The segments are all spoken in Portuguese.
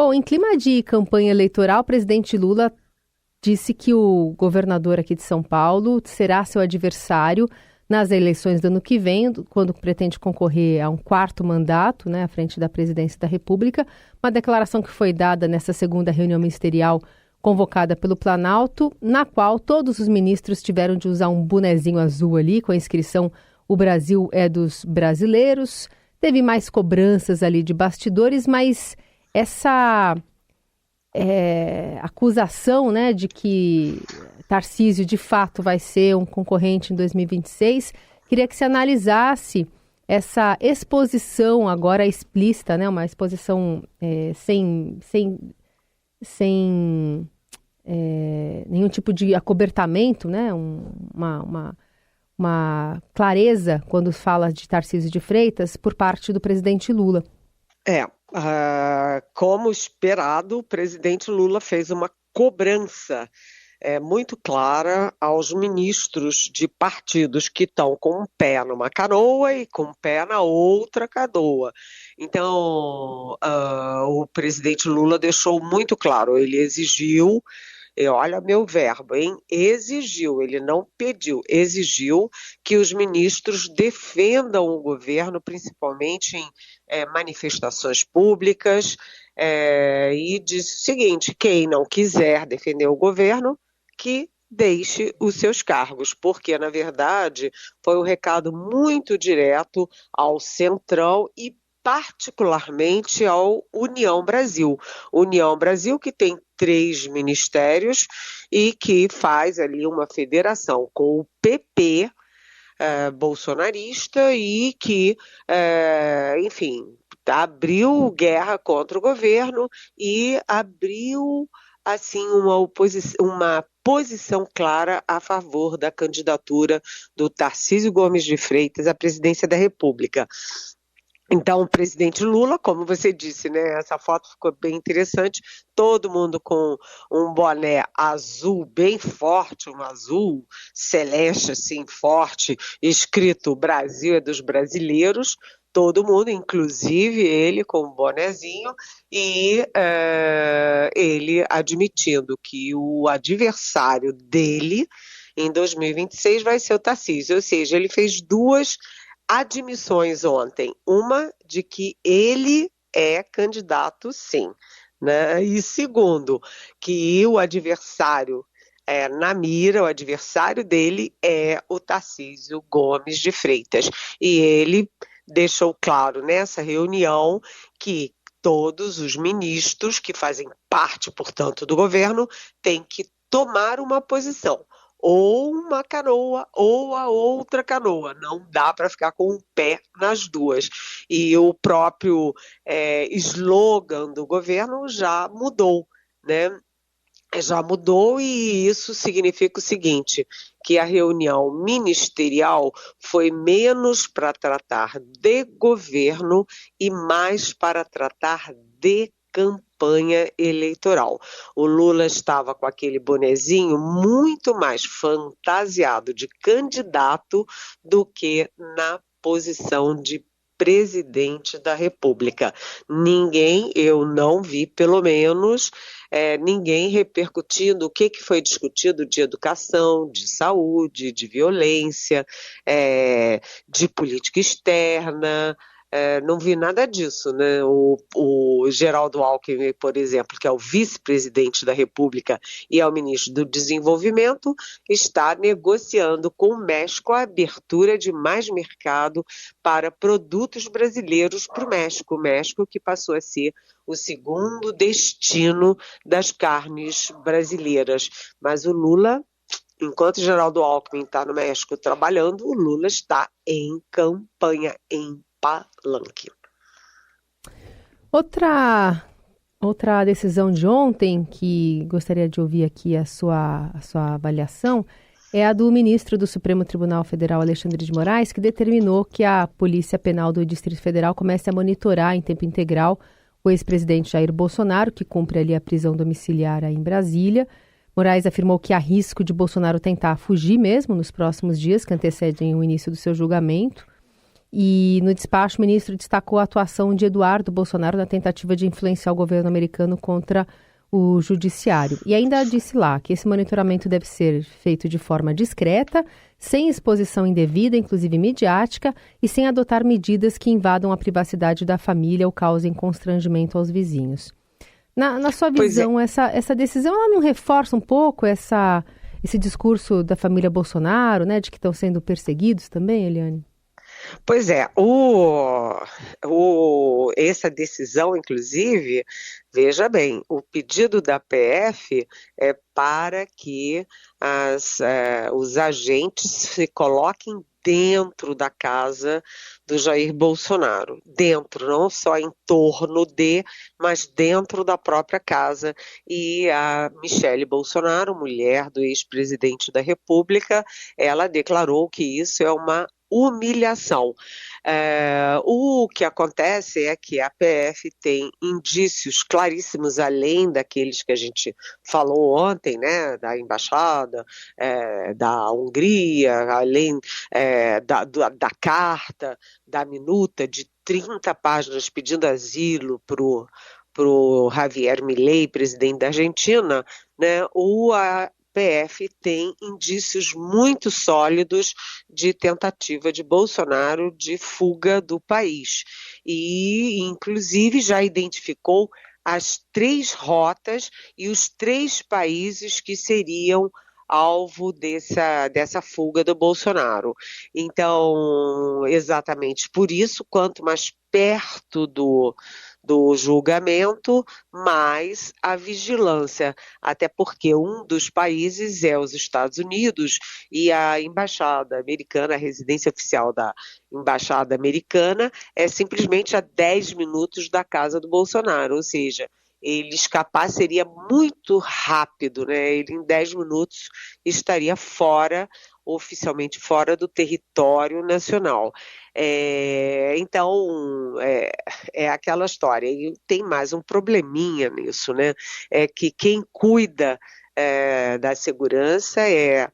Bom, em clima de campanha eleitoral, o presidente Lula disse que o governador aqui de São Paulo será seu adversário nas eleições do ano que vem, quando pretende concorrer a um quarto mandato, né, à frente da presidência da República. Uma declaração que foi dada nessa segunda reunião ministerial convocada pelo Planalto, na qual todos os ministros tiveram de usar um bonezinho azul ali, com a inscrição "O Brasil é dos brasileiros". Teve mais cobranças ali de bastidores, mas essa acusação, né, de que Tarcísio de fato vai ser um concorrente em 2026, queria que se analisasse essa exposição agora explícita, né, uma exposição sem nenhum tipo de acobertamento, né, uma clareza quando fala de Tarcísio de Freitas por parte do presidente Lula. Como esperado, o presidente Lula fez uma cobrança muito clara aos ministros de partidos que estão com um pé numa canoa e com um pé na outra canoa. Então, o presidente Lula deixou muito claro, ele exigiu, olha meu verbo, exigiu, ele não pediu, exigiu que os ministros defendam o governo, principalmente em manifestações públicas, e disse o seguinte: quem não quiser defender o governo, que deixe os seus cargos, porque, na verdade, foi um recado muito direto ao Centrão e particularmente ao União Brasil. União Brasil, que tem 3 ministérios e que faz ali uma federação com o PP bolsonarista e que, enfim, abriu guerra contra o governo e abriu, assim, uma posição clara a favor da candidatura do Tarcísio Gomes de Freitas à presidência da República. Então, o presidente Lula, como você disse, né, essa foto ficou bem interessante, todo mundo com um boné azul bem forte, um azul celeste assim forte, escrito "Brasil é dos brasileiros", todo mundo, inclusive ele com um bonezinho, e ele admitindo que o adversário dele em 2026 vai ser o Tarcísio, ou seja, ele fez 2 admissões ontem, uma de que ele é candidato sim, né? E segundo, que o adversário na mira, o adversário dele é o Tarcísio Gomes de Freitas, e ele deixou claro nessa reunião que todos os ministros que fazem parte, portanto, do governo têm que tomar uma posição, ou uma canoa ou a outra canoa, não dá para ficar com um pé nas duas. E o próprio slogan do governo já mudou, né? Já mudou, e isso significa o seguinte, que a reunião ministerial foi menos para tratar de governo e mais para tratar de campanha eleitoral. O Lula estava com aquele bonezinho muito mais fantasiado de candidato do que na posição de presidente da República. Eu não vi, pelo menos, ninguém repercutindo o que foi discutido de educação, de saúde, de violência, de política externa. Não vi nada disso, né? O Geraldo Alckmin, por exemplo, que é o vice-presidente da República e é o ministro do Desenvolvimento, está negociando com o México a abertura de mais mercado para produtos brasileiros para o México. O México que passou a ser o segundo destino das carnes brasileiras. Mas o Lula, enquanto o Geraldo Alckmin está no México trabalhando, o Lula está em campanha, em palanque. Outra decisão de ontem, que gostaria de ouvir aqui a sua avaliação, é a do ministro do Supremo Tribunal Federal, Alexandre de Moraes, que determinou que a Polícia Penal do Distrito Federal comece a monitorar em tempo integral o ex-presidente Jair Bolsonaro, que cumpre ali a prisão domiciliar aí em Brasília. Moraes afirmou que há risco de Bolsonaro tentar fugir mesmo nos próximos dias que antecedem o início do seu julgamento. E no despacho, o ministro destacou a atuação de Eduardo Bolsonaro na tentativa de influenciar o governo americano contra o judiciário. E ainda disse lá que esse monitoramento deve ser feito de forma discreta, sem exposição indevida, inclusive midiática, e sem adotar medidas que invadam a privacidade da família ou causem constrangimento aos vizinhos. Na sua visão, essa decisão ela não reforça um pouco esse discurso da família Bolsonaro, né, de que estão sendo perseguidos também, Eliane? Pois é, essa decisão, inclusive, veja bem, o pedido da PF é para que os agentes se coloquem dentro da casa do Jair Bolsonaro, dentro, não só em torno de, mas dentro da própria casa. E a Michele Bolsonaro, mulher do ex-presidente da República, ela declarou que isso é uma humilhação. O que acontece é que a PF tem indícios claríssimos, além daqueles que a gente falou ontem, né, da embaixada, da Hungria, além da carta, da minuta de 30 páginas pedindo asilo para o Javier Milei, presidente da Argentina, né, a PF tem indícios muito sólidos de tentativa de Bolsonaro de fuga do país. E, inclusive, já identificou as 3 rotas e os 3 países que seriam alvo dessa fuga do Bolsonaro. Então, exatamente por isso, quanto mais perto do julgamento, mais a vigilância, até porque um dos países é os Estados Unidos e a embaixada americana, a residência oficial da embaixada americana é simplesmente a 10 minutos da casa do Bolsonaro, ou seja, ele escapar seria muito rápido, né? Ele em 10 minutos estaria oficialmente fora do território nacional. Então, é aquela história. E tem mais um probleminha nisso, né? É que quem cuida da segurança é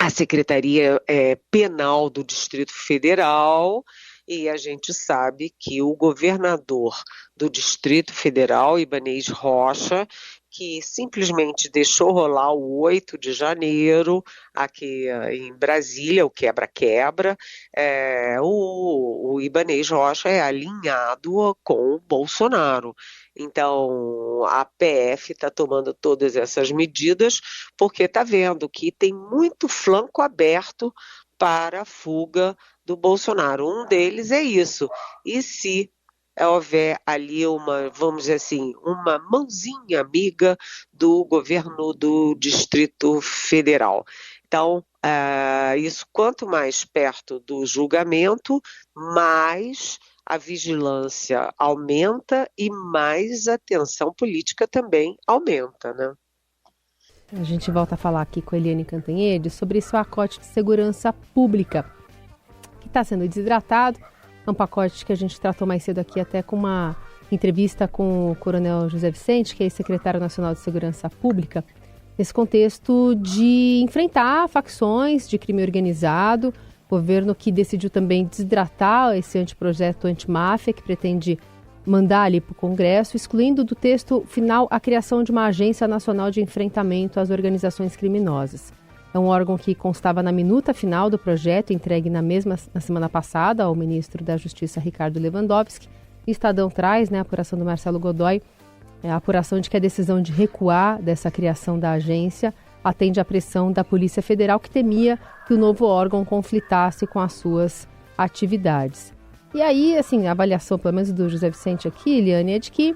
a Secretaria Penal do Distrito Federal, e a gente sabe que o governador do Distrito Federal, Ibanez Rocha, que simplesmente deixou rolar o 8 de janeiro aqui em Brasília, o quebra-quebra, o Ibanez Rocha é alinhado com o Bolsonaro. Então, a PF está tomando todas essas medidas porque está vendo que tem muito flanco aberto para a fuga do Bolsonaro. Um deles é isso. E se houver ali vamos dizer assim, uma mãozinha amiga do governo do Distrito Federal. Então, isso quanto mais perto do julgamento, mais a vigilância aumenta e mais a tensão política também aumenta, né? A gente volta a falar aqui com a Eliane Cantanhede sobre esse pacote de segurança pública que está sendo desidratado. É um pacote que a gente tratou mais cedo aqui até com uma entrevista com o Coronel José Vicente, que é secretário nacional de Segurança Pública, nesse contexto de enfrentar facções de crime organizado, governo que decidiu também desidratar esse anteprojeto antimáfia, que pretende mandar ali para o Congresso, excluindo do texto final a criação de uma agência nacional de enfrentamento às organizações criminosas. É um órgão que constava na minuta final do projeto, entregue na semana passada ao ministro da Justiça, Ricardo Lewandowski. O Estadão traz, a apuração do Marcelo Godoy, a apuração de que a decisão de recuar dessa criação da agência atende à pressão da Polícia Federal, que temia que o novo órgão conflitasse com as suas atividades. E aí, assim, a avaliação, pelo menos do José Vicente aqui, Eliane, é de que,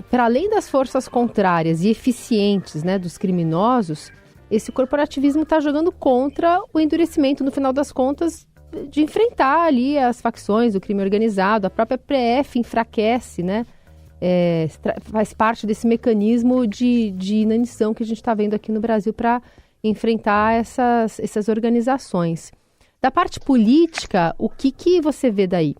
para além das forças contrárias e eficientes, dos criminosos, esse corporativismo está jogando contra o endurecimento, no final das contas, de enfrentar ali as facções do crime organizado. A própria PF enfraquece, faz parte desse mecanismo de inanição que a gente está vendo aqui no Brasil para enfrentar essas organizações. Da parte política, o que você vê daí?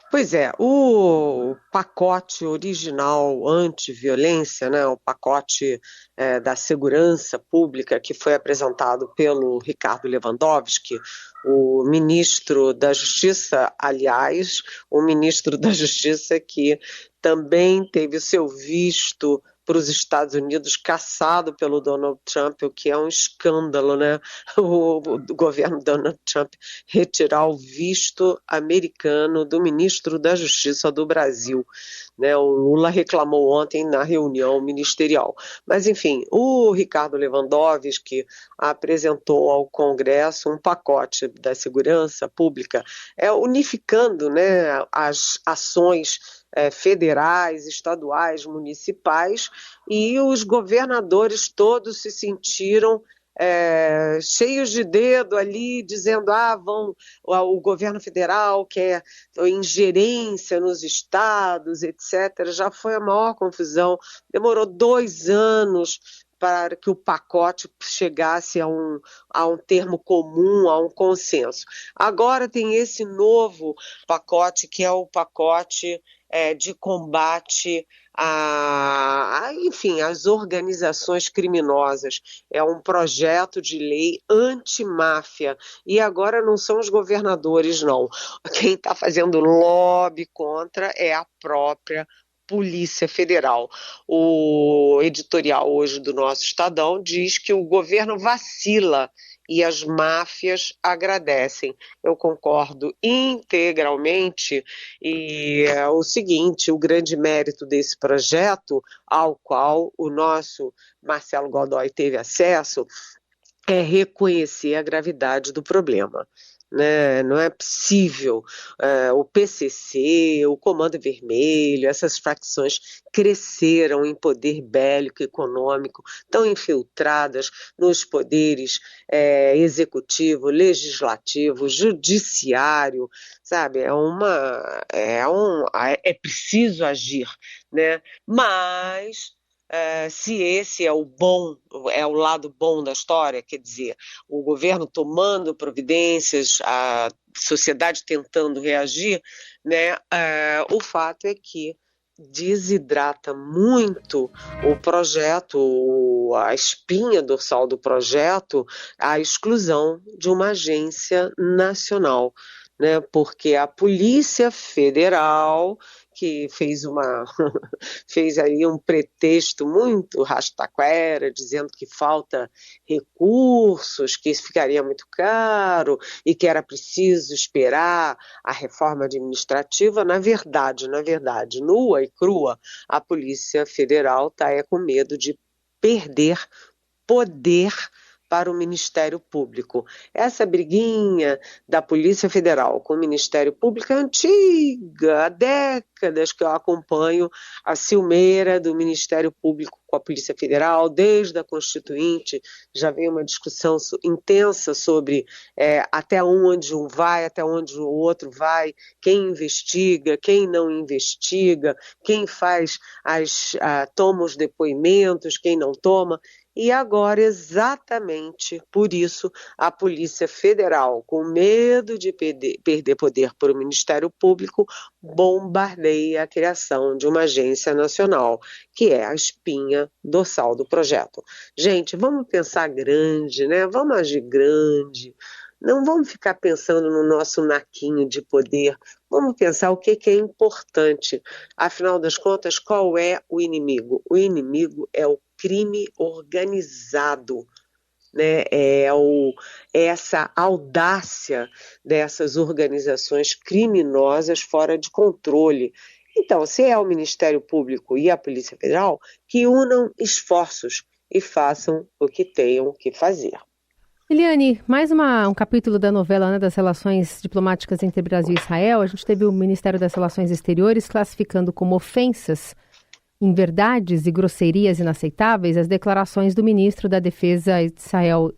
Pois é, o pacote original anti-violência, né, o pacote da segurança pública que foi apresentado pelo Ricardo Lewandowski, o ministro da Justiça, aliás, o ministro da Justiça que também teve o seu visto para os Estados Unidos cassado pelo Donald Trump, o que é um escândalo, né? O governo Donald Trump retirar o visto americano do ministro da Justiça do Brasil, né? O Lula reclamou ontem na reunião ministerial. Mas, enfim, o Ricardo Lewandowski apresentou ao Congresso um pacote da segurança pública, unificando, né, as ações federais, estaduais, municipais, e os governadores todos se sentiram cheios de dedo ali, dizendo o governo federal quer ingerência nos estados, etc. Já foi a maior confusão, demorou 2 anos para que o pacote chegasse a um termo comum, a um consenso. Agora tem esse novo pacote, que é o pacote de combate enfim, às organizações criminosas. É um projeto de lei antimáfia. E agora não são os governadores, não. Quem está fazendo lobby contra é a própria Polícia Federal. O editorial hoje do nosso Estadão diz que o governo vacila e as máfias agradecem. Eu concordo integralmente, e é o seguinte: o grande mérito desse projeto, ao qual o nosso Marcelo Godoy teve acesso, é reconhecer a gravidade do problema. Né? Não é possível o PCC, o Comando Vermelho, essas facções cresceram em poder bélico, econômico, estão infiltradas nos poderes executivo, legislativo, judiciário, sabe? É preciso agir, né? Mas se esse é o lado bom da história, quer dizer, o governo tomando providências, a sociedade tentando reagir, né, o fato é que desidrata muito o projeto, a espinha dorsal do projeto, a exclusão de uma agência nacional, né, porque a Polícia Federal, que fez aí um pretexto muito rastaquera, dizendo que falta recursos, que isso ficaria muito caro e que era preciso esperar a reforma administrativa. Na verdade, nua e crua, a Polícia Federal está com medo de perder poder para o Ministério Público. Essa briguinha da Polícia Federal com o Ministério Público é antiga, há décadas que eu acompanho a ciumeira do Ministério Público com a Polícia Federal, desde a Constituinte, já vem uma discussão intensa sobre até onde um vai, até onde o outro vai, quem investiga, quem não investiga, quem toma os depoimentos, quem não toma. E agora, exatamente por isso, a Polícia Federal, com medo de perder poder para o Ministério Público, bombardeia a criação de uma agência nacional, que é a espinha dorsal do projeto. Gente, vamos pensar grande, né? Vamos agir grande. Não vamos ficar pensando no nosso naquinho de poder. Vamos pensar o que é importante. Afinal das contas, qual é o inimigo? O inimigo é o crime organizado, né? Essa audácia dessas organizações criminosas fora de controle. Então, se é o Ministério Público e a Polícia Federal, que unam esforços e façam o que tenham que fazer. Eliane, mais um capítulo da novela, né, das relações diplomáticas entre Brasil e Israel. A gente teve o Ministério das Relações Exteriores classificando como ofensas, inverdades e grosserias inaceitáveis as declarações do ministro da Defesa Israel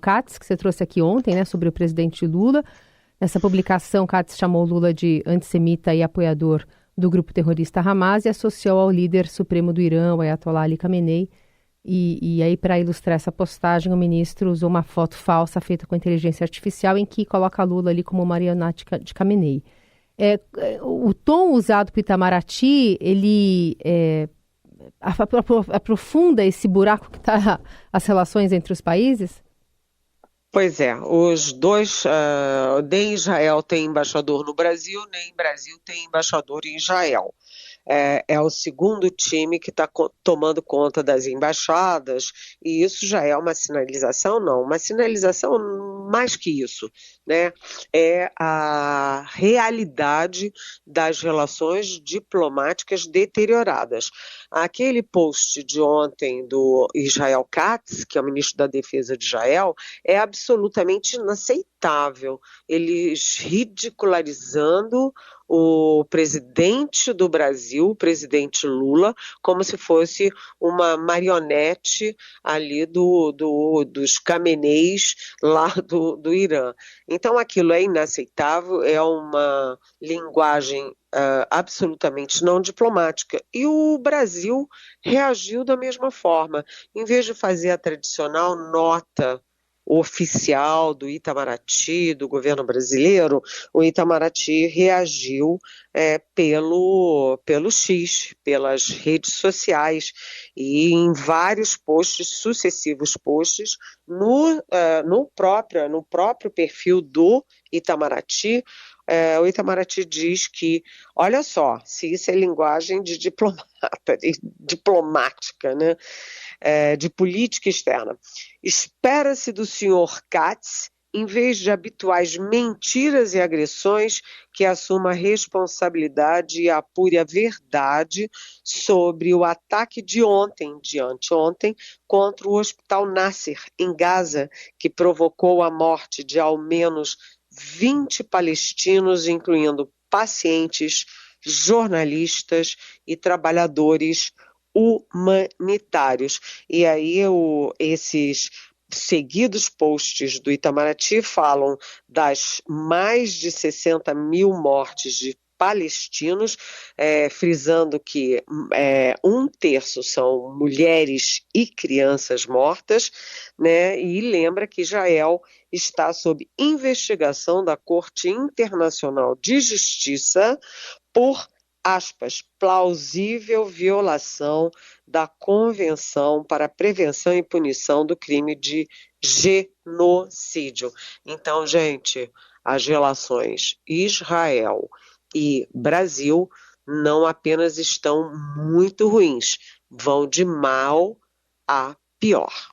Katz, que você trouxe aqui ontem, né, sobre o presidente Lula. Nessa publicação, Katz chamou Lula de antissemita e apoiador do grupo terrorista Hamas e associou ao líder supremo do Irã, o Ayatollah Ali Khamenei. E aí, para ilustrar essa postagem, o ministro usou uma foto falsa feita com inteligência artificial em que coloca Lula ali como marionete de Khamenei. O tom usado para o Itamaraty, ele aprofunda esse buraco que está as relações entre os países? Pois é, os dois, nem Israel tem embaixador no Brasil, nem Brasil tem embaixador em Israel. É o segundo time que está tomando conta das embaixadas, e isso já é uma sinalização, não, uma sinalização mais que isso, né? É a realidade das relações diplomáticas deterioradas. Aquele post de ontem do Israel Katz, que é o ministro da Defesa de Israel, é absolutamente inaceitável. Eles ridicularizando o presidente do Brasil, o presidente Lula, como se fosse uma marionete ali dos Khameneis lá do Irã. Então aquilo é inaceitável, é uma linguagem absolutamente não diplomática. E o Brasil reagiu da mesma forma. Em vez de fazer a tradicional nota oficial do Itamaraty, do governo brasileiro, o Itamaraty reagiu pelo X, pelas redes sociais, e em vários posts, sucessivos posts, no próprio perfil do Itamaraty, o Itamaraty diz que, olha só, se isso é linguagem de diplomática, né? De política externa. Espera-se do senhor Katz, em vez de habituais mentiras e agressões, que assuma a responsabilidade e apure a verdade sobre o ataque de anteontem, contra o Hospital Nasser, em Gaza, que provocou a morte de ao menos 20 palestinos, incluindo pacientes, jornalistas e trabalhadores humanitários. E aí esses seguidos posts do Itamaraty falam das mais de 60 mil mortes de palestinos, frisando que um terço são mulheres e crianças mortas, né? E lembra que Israel está sob investigação da Corte Internacional de Justiça por, aspas, plausível violação da Convenção para a Prevenção e Punição do Crime de Genocídio. Então, gente, as relações Israel e Brasil não apenas estão muito ruins, vão de mal a pior.